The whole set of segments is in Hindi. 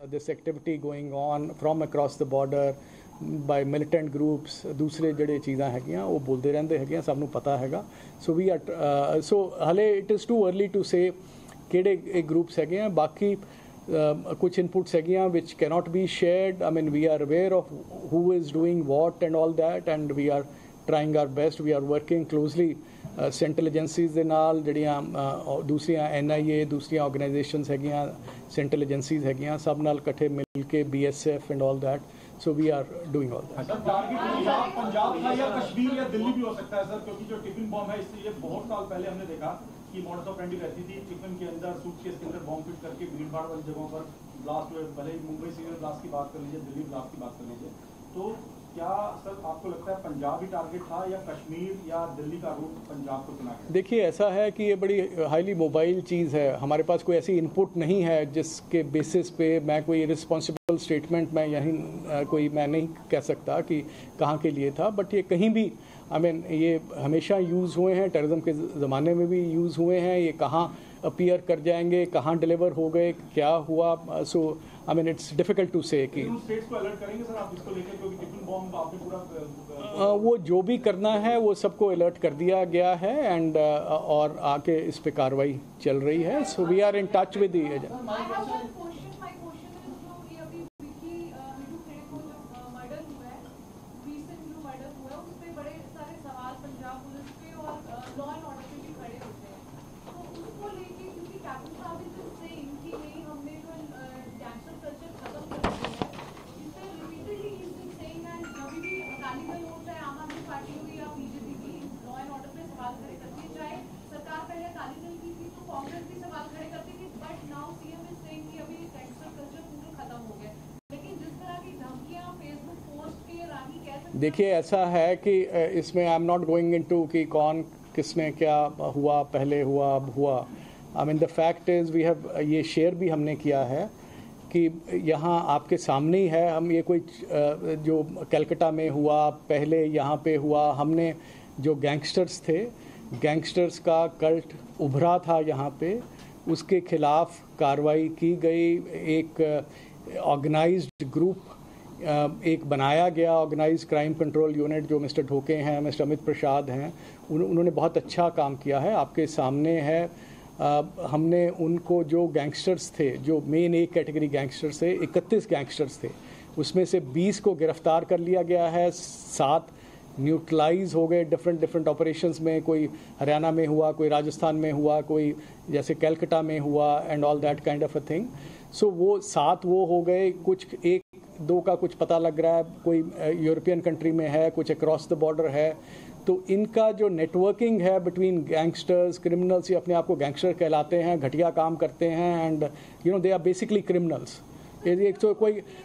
This activity going on from across the border by militant groups, दूसरे ਜਿਹੜੇ ਚੀਜ਼ਾਂ ਹੈਗੀਆਂ ਉਹ ਬੋਲਦੇ ਰਹਿੰਦੇ ਹੈਗੇ, ਸਭ ਨੂੰ ਪਤਾ ਹੈਗਾ। ਸੋ ਵੀ ਆਰ ਸੋ ਹਲੇ it is too early to say ਕਿਹੜੇ ਇਹ ਗਰੁੱਪਸ ਹੈਗੇ ਆ। ਬਾਕੀ ਕੁਝ ਇਨਪੁਟਸ ਹੈਗੀਆਂ which cannot be shared. I mean, we are aware of who is doing what and all that, and we are trying our best. We are working closely central agencies ਦੇ ਨਾਲ ਜਿਹੜੀਆਂ ਦੂਸਰੀਆਂ NIA ਦੂਸਰੀਆਂ ਆਰਗੇਨਾਈਜੇਸ਼ਨਸ ਹੈਗੀਆਂ, सेंट्रल एजेंसीज़ ਹੈਗੀਆਂ, ਸਭ ਨਾਲ ਇਕੱਠੇ ਮਿਲ ਕੇ BSF and all that. So we are doing all that. Sir target Punjab था या कश्मीर या दिल्ली भी हो सकता है सर, क्योंकि जो टिफिन बॉम्ब है इससे ये बहुत साल पहले हमने देखा कि मॉडस ऑपरेंडी रहती थी, टिफिन के अंदर सूटकेस के अंदर बॉम्ब फिट करके भीड़ भाड़ वाली जगहों पर ब्लास्ट हुए। भले ही मुंबई सीरियल ब्लास्ट की बात कर लीजिए, दिल्ली ब्लास्ट की बात कर लीजिए, तो क्या सर आपको लगता है पंजाब ही टारगेट था या कश्मीर या दिल्ली का रूट पंजाब को चुना गया? देखिए ऐसा है कि ये बड़ी हाईली मोबाइल चीज़ है, हमारे पास कोई ऐसी इनपुट नहीं है जिसके बेसिस पे मैं कोई रिस्पॉन्सिबल स्टेटमेंट मैं मैं नहीं कह सकता कि कहाँ के लिए था। बट ये कहीं भी आई मीन ये हमेशा यूज़ हुए हैं, टेररिज्म के ज़माने में भी यूज़ हुए हैं, ये कहाँ अपीयर कर जाएंगे, कहाँ डिलीवर हो गए, क्या हुआ। So I mean it's difficult to say कि स्टेट्स को अलर्ट करेंगे सर आप इसको लेकर, क्योंकि टिफिन बॉम्ब आपने पूरा वो जो भी करना है वो सबको अलर्ट कर दिया गया है एंड और आके इस पे कार्रवाई चल रही है। So we are in touch with the agent. देखिए ऐसा है कि इसमें I am not going into कि कौन किसने क्या हुआ, पहले हुआ अब हुआ। I mean the fact is we have ये शेयर भी हमने किया है कि यहाँ आपके सामने ही है। हम ये कोई जो कलकत्ता में हुआ पहले यहाँ पे हुआ, हमने जो गैंगस्टर्स थे, गैंगस्टर्स का कल्ट उभरा था यहाँ पे, उसके खिलाफ कार्रवाई की गई। एक ऑर्गेनाइज्ड ग्रुप एक बनाया गया, ऑर्गेनाइज क्राइम कंट्रोल यूनिट, जो मिस्टर ढोके हैं, मिस्टर अमित प्रसाद हैं, उन्होंने बहुत अच्छा काम किया है, आपके सामने है। हमने उनको जो गैंगस्टर्स थे, जो मेन एक कैटेगरी गैंगस्टर्स थे, 31 गैंगस्टर्स थे, उसमें से 20 को गिरफ्तार कर लिया गया है, 7 न्यूट्रलाइज हो गए डिफरेंट ऑपरेशंस में। कोई हरियाणा में हुआ, कोई राजस्थान में हुआ, कोई जैसे कलकत्ता में हुआ and all that kind of a thing. So वो 7 वो हो गए, कुछ 1-2 का कुछ पता लग रहा है, कोई यूरोपियन कंट्री में है, कुछ अक्रॉस द बॉर्डर है। तो इनका जो नेटवर्किंग है बिटवीन गैंगस्टर्स, क्रिमिनल्स, ये अपने आप को गैंगस्टर कहलाते हैं, घटिया काम करते हैं and you know they are basically criminals.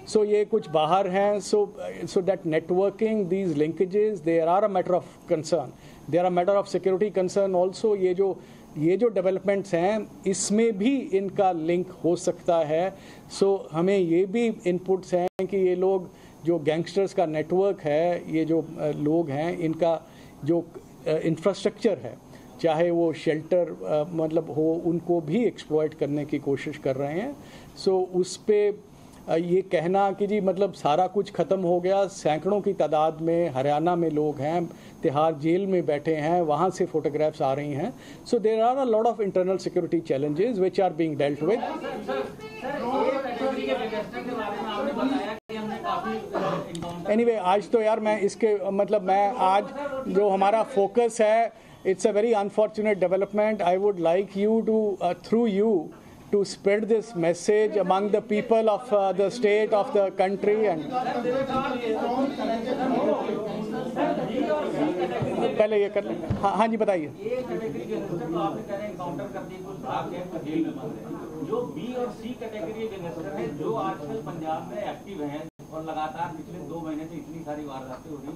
So ये कुछ बाहर हैं। So that networking, these linkages, they are a matter of concern, they are a matter of security concern also. ये जो डेवलपमेंट्स हैं इसमें भी इनका लिंक हो सकता है। सो हमें ये भी इनपुट्स हैं कि ये लोग जो गैंगस्टर्स का नेटवर्क है, ये जो लोग हैं, इनका जो इंफ्रास्ट्रक्चर है, चाहे वो शेल्टर मतलब हो, उनको भी एक्सप्लॉइट करने की कोशिश कर रहे हैं। सो उस पे ये कहना कि जी मतलब सारा कुछ ख़त्म हो गया, सैकड़ों की तादाद में हरियाणा में लोग हैं, तिहाड़ जेल में बैठे हैं, वहाँ से फोटोग्राफ्स आ रही हैं। So there are a lot of internal security challenges which are being dealt with. Anyway आज तो यार मैं इसके मतलब मैं आज जो हमारा फोकस है, it's a very unfortunate development. I would like you to through you to spread this message among the people of the state, of the country and पहले ये कर लें। हाँ जी बताइए। जो बी और सी कैटेगरी गैंगस्टर है जो आजकल पंजाब में एक्टिव हैं और लगातार पिछले 2 महीने से इतनी सारी वारदातें हो रही,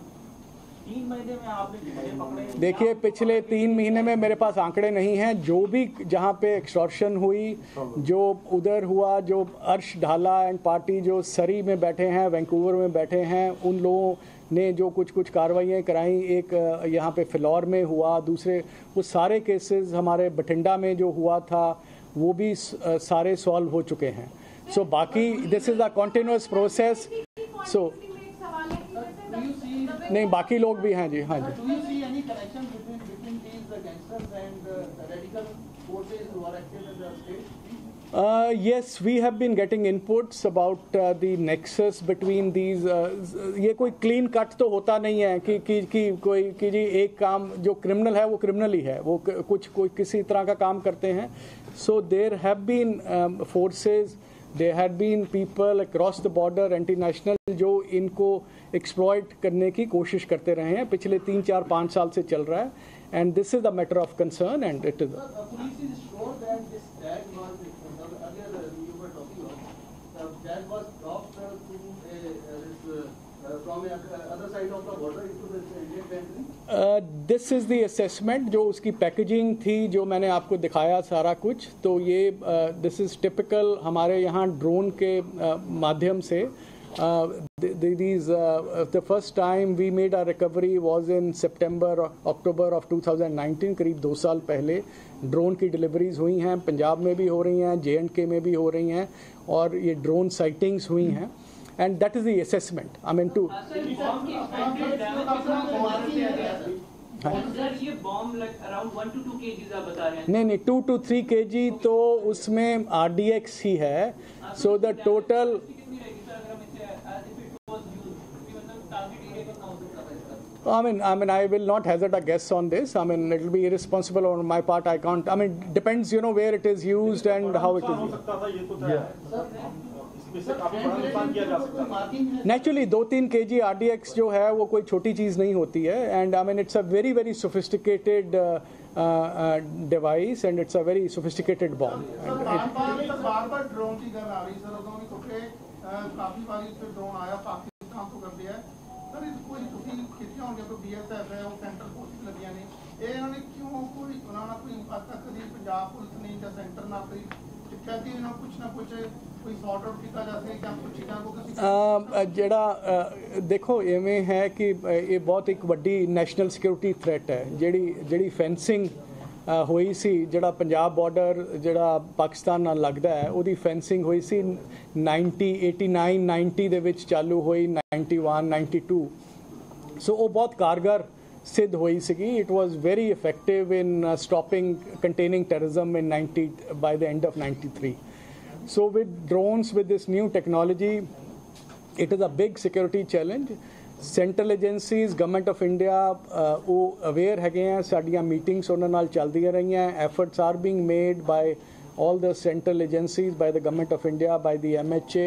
3 महीने में आपने कितने पकड़े? देखिए पिछले 3 महीने में मेरे पास आंकड़े नहीं हैं। जो भी जहाँ पे एक्सटॉर्शन हुई, जो उधर हुआ, जो अर्श ढाला एंड पार्टी जो सरी में बैठे हैं, वैंकूवर में बैठे हैं, उन लोगों ने जो कुछ कार्रवाइयाँ कराई, एक यहाँ पे फिलौर में हुआ, दूसरे वो सारे केसेस हमारे बठिंडा में जो हुआ था वो भी सारे सॉल्व हो चुके हैं। So बाकी this is a continuous process. So नहीं बाकी लोग भी हैं जी, हाँ जी. Do you see any connection between these gangsters and the radical forces who are active in the state? Yes, we have been getting inputs about the nexus between these. ये कोई clean cut तो होता नहीं है कि कोई कि जी एक काम जो criminal है वो criminal ही है, वो कुछ कोई किसी तरह का काम करते हैं. So there have been forces, there had been people across the border, anti-national, जो इनको exploit करने की कोशिश करते रहे हैं. पिछले 3, 4, 5 साल से चल रहा है. And this is a matter of concern, and it is. Police is sure that this tag was earlier you were talking about. The tag was dropped from other side of the border into the Indian country. This is the assessment. जो उसकी पैकेजिंग थी जो मैंने आपको दिखाया सारा कुछ, तो ये this is typical हमारे यहाँ ड्रोन के माध्यम से. The first time we made a recovery was in September, October of 2019, करीब 2 साल पहले ड्रोन की डिलीवरीज हुई हैं. पंजाब में भी हो रही हैं, J&K में भी हो रही हैं, और ये ड्रोन साइटिंग्स हुई हैं. And that is the assessment. I mean to. Sir ये बॉम्ब अराउंड 1 to 2 kg आप बता रहे हैं. नहीं 2 to 3 kg तो उसमें RDX ही है. So the total. I mean, I will not hazard a guess on this. I mean, it will be irresponsible on my part. I can't. I mean, depends, you know, where it is used and how it is used. Naturally, 2-3 kg RDX जो है वो कोई छोटी चीज़ नहीं होती है. And I mean, it's a very, very sophisticated device, and it's a very sophisticated bomb. बार-बार ड्रोन की गल आ रही सर, उਦੋਂ ਵੀ ਕਿਉਂਕਿ ਕਾਫੀ ਵਾਰੀ ਇੱਥੇ ਡਰੋਨ ਆਇਆ, ਪਾਕਿਸਤਾਨ ਤੋਂ ਕਰਦੇ ਆ ਸਰ. ਇਹ ਕੋਈ ਤੁਸੀਂ ਖਿੱਚਿਆ ਹੋਣਗੇ ਕੋਈ BSF ਹੈ, ਉਹ ਸੈਂਟਰ ਫੋਰਸਿਸ ਲੱਗੀਆਂ ਨੇ, ਇਹਨਾਂ ਨੇ ਕਿਉਂ ਕੋਈ ਉਹਨਾਂ ਨਾਲ ਕੋਈ ਅੱਜ ਤੱਕ ਕਦੀ ਪੰਜਾਬ ਪੁਲਿਸ ਨੇ ਜਾਂ ਸੈਂਟਰ ਨਾਲ ਕੋਈ कहती है ना कुछ कोई सॉर्ट आउट किया जा सके क्या कुछ चीज़ां को किसी ਜਿਹੜਾ ਦੇਖੋ ਇਵੇਂ ਹੈ ਕਿ ਇਹ ਬਹੁਤ ਇੱਕ ਵੱਡੀ ਨੈਸ਼ਨਲ ਸਿਕਿਉਰਿਟੀ ਥ੍ਰੈਟ ਹੈ. ਜਿਹੜੀ ਫੈਂਸਿੰਗ ਹੋਈ ਸੀ, ਜਿਹੜਾ ਪੰਜਾਬ ਬਾਰਡਰ ਜਿਹੜਾ ਪਾਕਿਸਤਾਨ ਨਾਲ ਲੱਗਦਾ ਹੈ, ਉਹਦੀ ਫੈਂਸਿੰਗ ਹੋਈ ਸੀ 89 ਦੇ ਵਿੱਚ ਚਾਲੂ ਹੋਈ, 91 92. ਸੋ ਉਹ ਬਹੁਤ ਕਾਰਗਰ सिद्ध हुई सीगी. It was very effective in stopping, containing terrorism in by the end of 93. So with drones, with this new technology, it is a big security challenge. Central agencies, Government of India, ਉਹ aware ਹੈਗੇ ਆ. ਸਾਡੀਆਂ meetings ਉਹਨਾਂ ਨਾਲ ਚੱਲਦੀਆਂ ਰਹੀਆਂ. Efforts are being made by all the central agencies, by the Government of India, by the MHA.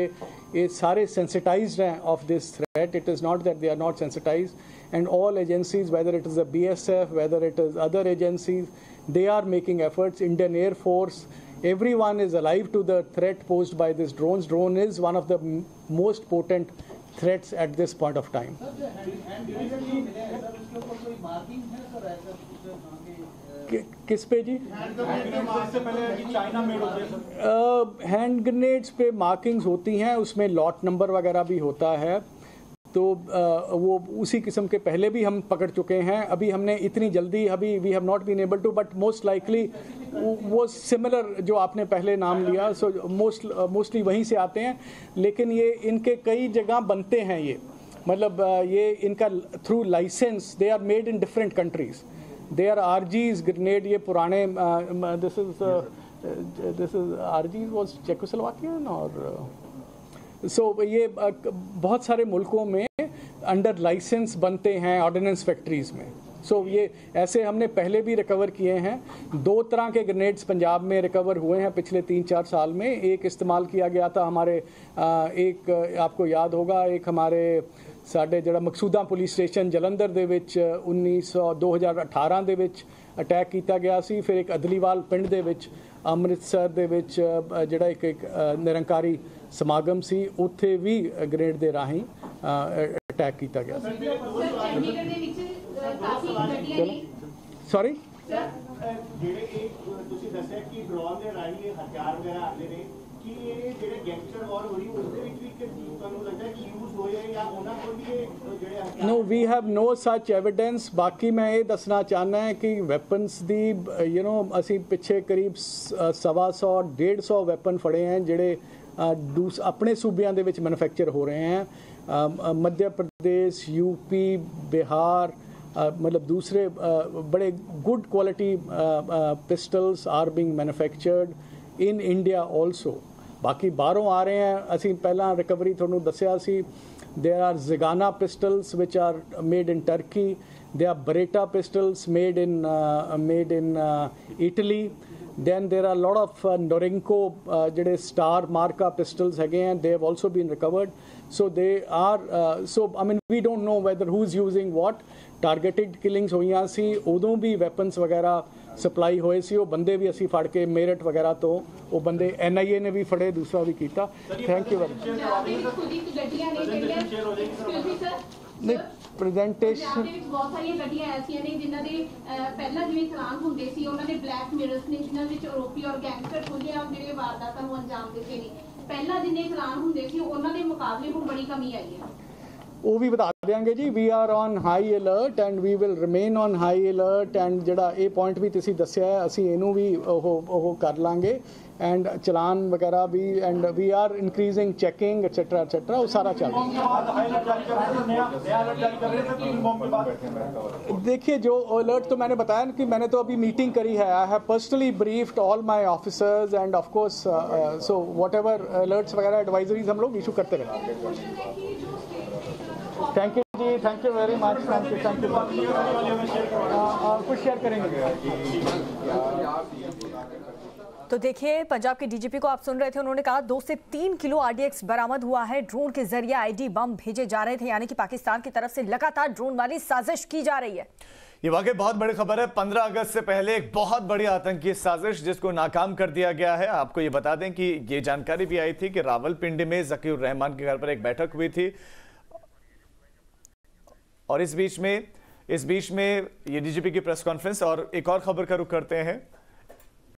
ये सारे sensitized हैं of this threat. It is not that they are not sensitized. And all agencies, whether it is the BSF, whether it is other agencies, they are making efforts. Indian Air Force, everyone is alive to the threat posed by these drones. Drone is one of the most potent threats at this point of time. किस पे जी? हैंड ग्रेनेड्स पे मार्किंग्स होती हैं, उसमें लॉट नंबर वगैरह भी होता है. तो वो उसी किस्म के पहले भी हम पकड़ चुके हैं. अभी हमने इतनी जल्दी we have not been able to, but most likely वो सिमिलर जो आपने पहले नाम लिया, सो मोस्टली वहीं से आते हैं. लेकिन ये इनके कई जगह बनते हैं. ये मतलब ये इनका through license, they are made in different countries. They are RGs grenade. ये पुराने this is RGs was Czechoslovakian और सो ये बहुत सारे मुल्कों में अंडर लाइसेंस बनते हैं ऑर्डिनेंस फैक्ट्रीज़ में. सो ये ऐसे हमने पहले भी रिकवर किए हैं. 2 तरह के ग्रेनेड्स पंजाब में रिकवर हुए हैं पिछले 3-4 साल में. एक इस्तेमाल किया गया था हमारे एक आपको याद होगा, एक हमारे ਸਾਡੇ ਜਿਹੜਾ ਮਕਸੂਦਾ ਪੁਲਿਸ ਸਟੇਸ਼ਨ ਜਲੰਧਰ ਦੇ ਵਿੱਚ 2018 ਦੇ ਵਿੱਚ ਅਟੈਕ ਕੀਤਾ ਗਿਆ ਸੀ. ਫਿਰ ਇੱਕ ਅਦਲੀਵਾਲ ਪਿੰਡ ਦੇ ਵਿੱਚ ਅੰਮ੍ਰਿਤਸਰ ਦੇ ਵਿੱਚ ਜਿਹੜਾ ਇੱਕ ਨਿਰੰਕਾਰੀ ਸਮਾਗਮ ਸੀ, ਉੱਥੇ ਵੀ ਗ੍ਰੇਨੇਡ ਦੇ ਰਾਹੀਂ ਅਟੈਕ ਕੀਤਾ ਗਿਆ ਸੀ. ਸੌਰੀ ਜਿਹੜੇ ਤੁਸੀਂ ਦੱਸਿਆ ਕਿ ਡਰੋਨ ਦੇ ਰਾਹੀਂ ਹਥਿਆਰ ਵਗੈਰਾ ਆਉਂਦੇ ਨੇ, ਕਿ ਇਹ ਜਿਹੜੇ ਗੈਂਗਸਟਰ ਵਾਰ ਹੋ ਰਹੀ ਉਸ ਦੇ ਵਿੱਚ ਵੀ ਤੁਹਾਨੂੰ ਲੱਗਦਾ ਕਿ ਯੂਜ਼ ਹੋਏ ਜਾਂ ਉਹਨਾਂ ਕੋਲ ਵੀ ਇਹ ਜਿਹੜੇ ਹਥਿਆਰ? No, we have no such evidence. ਬਾਕੀ ਮੈਂ ਇਹ ਦੱਸਣਾ ਚਾਹੁੰਦਾ ਹਾਂ ਕਿ ਵੈਪਨਸ ਦੀ ਅਸੀਂ ਪਿੱਛੇ ਕਰੀਬ 125-150 ਵੈਪਨ ਫੜੇ हैं ਜਿਹੜੇ अपने सूबियां दे विच मैन्युफैक्चर हो रहे हैं। मध्य प्रदेश, यूपी, बिहार, मतलब दूसरे बड़े good quality pistols are being manufactured in India also. बाकी बाहरों आ रहे हैं, असी पहला रिकवरी थोनू दस्या सी, there are Zigana pistols which are made in Turkey, there are Beretta pistols made in Italy, then there are a lot of Norinco jehde Star Marka pistols hage hain, they have also been recovered. So they are so I mean we don't know whether who's using what. Targeted killings hoiyan si, उदों भी weapons वगैरह सप्लाई होए सी, वो बंदे भी असी फड़ के मेरठ वगैरह तो वो बंदे NIA ने भी फड़े, दूसरा भी कीता। Thank you very much. नहीं प्रेजेंटेशन बहुत सारी गड्डियां ऐसियां ने जिन्हां दे पहला जिवें चलान हुंदे सी, उन्हां दे ब्लैक मिरर्स ने जिन्हां विच आरोपी और गैंगस्टर खुले आ जिहड़े वारदातां नूं अंजाम दित्ते ने, पहला जिन्ने चलान हुंदे सी उन्हां दे मुकाबले हुण बड़ी कमी आई है। वो भी बता देंगे जी, we are on high alert and we will remain on high alert and जिहड़ा ये पॉइंट भी तुसीं दस्सिया है असीं इहनूं भी ਉਹ कर लांगे एंड चलान वगैरह भी and we are increasing checking etcetera etcetera, वो सारा चल रहा है। देखिए जो अलर्ट तो मैंने बताया कि मैंने तो अभी मीटिंग करी है, I have personally briefed all my officers and of course so whatever alerts वगैरह एडवाइजरीज हम लोग इशू करते रहेंगे। Thank you ji, thank you very much, thank you कुछ शेयर करेंगे। तो देखिए पंजाब के डीजीपी को आप सुन रहे थे, उन्होंने कहा 2 से 3 किलो RDX बरामद हुआ है, ड्रोन के जरिए आईडी बम भेजे जा रहे थे, यानी कि पाकिस्तान की तरफ से लगातार ड्रोन वाली साजिश की जा रही है। ये वाकई बहुत बड़ी खबर है। 15 अगस्त से पहले एक बहुत बड़ी आतंकी साजिश जिसको नाकाम कर दिया गया है। आपको ये बता दें कि ये जानकारी भी आई थी कि रावलपिंडी में ज़कीउर रहमान के घर पर एक बैठक हुई थी और इस बीच में ये डीजीपी की प्रेस कॉन्फ्रेंस। और एक और खबर का रुख करते हैं।